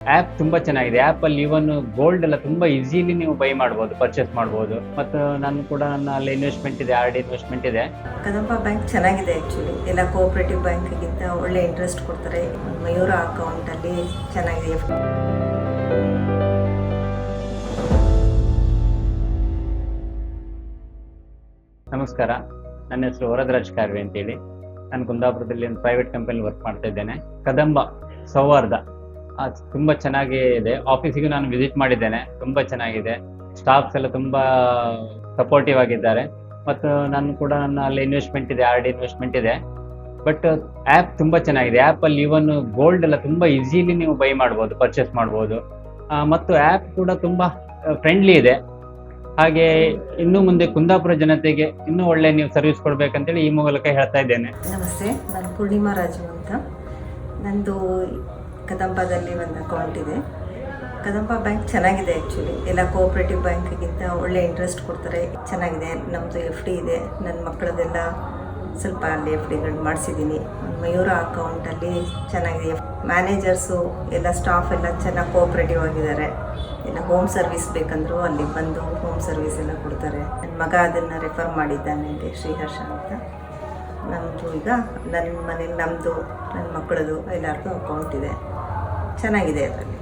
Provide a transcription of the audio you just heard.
App ತುಂಬ ಚೆನ್ನಾಗಿದೆ. ಆ್ಯಪಲ್ಲಿ ಈವನ್ ಗೋಲ್ಡ್ ಎಲ್ಲ ತುಂಬ ಈಸಿಲಿ ನೀವು ಬೈ ಮಾಡ್ಬೋದು, ಪರ್ಚೇಸ್ ಮಾಡ್ಬೋದು. ಮತ್ತು ನಾನು ಕೂಡ ಅಲ್ಲಿ ಇನ್ವೆಸ್ಟ್ಮೆಂಟ್ ಇದೆ, RD ಇನ್ವೆಸ್ಟ್ಮೆಂಟ್ ಇದೆ. ಕದಂಬ ಬ್ಯಾಂಕ್ ಚೆನ್ನಾಗಿದೆ. ಆ್ಯಕ್ಚುಲಿ ಎಲ್ಲ ಕೋಆಪ್ರೇಟಿವ್ ಬ್ಯಾಂಕ್ಗಿಂತ ಒಳ್ಳೆ ಇಂಟ್ರೆಸ್ಟ್ ಕೊಡ್ತಾರೆ. ಮಯೂರ ಅಕೌಂಟಲ್ಲಿ ಚೆನ್ನಾಗಿದೆ. ನಮಸ್ಕಾರ, ನನ್ನ ಹೆಸರು ವರದರಾಜ್ ಕಾರ್ವೆ ಅಂತೇಳಿ. ನಾನು ಕುಂದಾಪುರದಲ್ಲಿ ಒಂದು ಪ್ರೈವೇಟ್ ಕಂಪನಿ ವರ್ಕ್ ಮಾಡ್ತಾ ಇದ್ದೇನೆ. ಕದಂಬ ಸೌಹಾರ್ದ ತುಂಬ ಚೆನ್ನಾಗಿ ಇದೆ. ಆಫೀಸಿಗೆ ನಾನು ವಿಸಿಟ್ ಮಾಡಿದ್ದೇನೆ, ತುಂಬ ಚೆನ್ನಾಗಿದೆ. ಸ್ಟಾಫ್ಸ್ ಎಲ್ಲ ತುಂಬ ಸಪೋರ್ಟಿವ್ ಆಗಿದ್ದಾರೆ. ಮತ್ತು ನಾನು ಕೂಡ ಅಲ್ಲಿ ಇನ್ವೆಸ್ಟ್ಮೆಂಟ್ ಇದೆ, RD ಇನ್ವೆಸ್ಟ್ಮೆಂಟ್ ಇದೆ. ಬಟ್ ಆ್ಯಪ್ ತುಂಬ ಚೆನ್ನಾಗಿದೆ. ಆ್ಯಪಲ್ಲಿ ಈವನ್ ಗೋಲ್ಡ್ ಎಲ್ಲ ತುಂಬ ಈಸಿಲಿ ನೀವು ಬೈ ಮಾಡ್ಬೋದು, ಪರ್ಚೇಸ್ ಮಾಡ್ಬೋದು. ಮತ್ತು ಆ್ಯಪ್ ಕೂಡ ತುಂಬ ಫ್ರೆಂಡ್ಲಿ ಇದೆ. ಹಾಗೆ ಇನ್ನು ಮುಂದೆ ಕುಂದಾಪುರ ಜನತೆಗೆ ಇನ್ನೂ ಒಳ್ಳೆ ನೀವು ಸರ್ವಿಸ್ ಕೊಡ್ಬೇಕಂತೇಳಿ ಈ ಮೂಲಕ ಹೇಳ್ತಾ ಇದ್ದೇನೆ. ನಮಸ್ತೆ, ನಾನು ಪೂರ್ಣಿಮಾ ರಾಜು ಅಂತ. ನಂದು ಕದಂಬದಲ್ಲಿ ಒಂದು ಅಕೌಂಟ್ ಇದೆ. ಕದಂಬ ಬ್ಯಾಂಕ್ ಚೆನ್ನಾಗಿದೆ. ಆ್ಯಕ್ಚುಲಿ ಎಲ್ಲ ಕೋಆಪ್ರೇಟಿವ್ ಬ್ಯಾಂಕ್ಗಿಂತ ಒಳ್ಳೆ ಇಂಟ್ರೆಸ್ಟ್ ಕೊಡ್ತಾರೆ. ಚೆನ್ನಾಗಿದೆ. ನಮ್ಮದು FD ಇದೆ. ನನ್ನ ಮಕ್ಕಳದೆಲ್ಲ ಸ್ವಲ್ಪ ಅಲ್ಲಿ FDಗಳು ಮಾಡಿಸಿದ್ದೀನಿ. ಮಯೂರ ಅಕೌಂಟಲ್ಲಿ ಚೆನ್ನಾಗಿದೆ. ಮ್ಯಾನೇಜರ್ಸು ಎಲ್ಲ ಸ್ಟಾಫ್ ಎಲ್ಲ ಚೆನ್ನಾಗಿ ಕೋಆಪ್ರೇಟಿವ್ ಆಗಿದ್ದಾರೆ. ಎಲ್ಲ ಹೋಮ್ ಸರ್ವಿಸ್ ಬೇಕಂದರೂ ಅಲ್ಲಿ ಬಂದು ಹೋಮ್ ಸರ್ವಿಸ್ ಎಲ್ಲ ಕೊಡ್ತಾರೆ. ನನ್ನ ಮಗ ಅದನ್ನು ರೆಫರ್ ಮಾಡಿದ್ದಾನೆ, ಶ್ರೀಹರ್ಷ ಅಂತ. ನಮ್ಮದು ಈಗ ನನ್ನ ಮನೇಲಿ ನಮ್ಮದು, ನನ್ನ ಮಕ್ಕಳದು ಎಲ್ಲರದ್ದು ಅಕೌಂಟ್ ಇದೆ. ಚೆನ್ನಾಗಿದೆ ಅದರಲ್ಲಿ.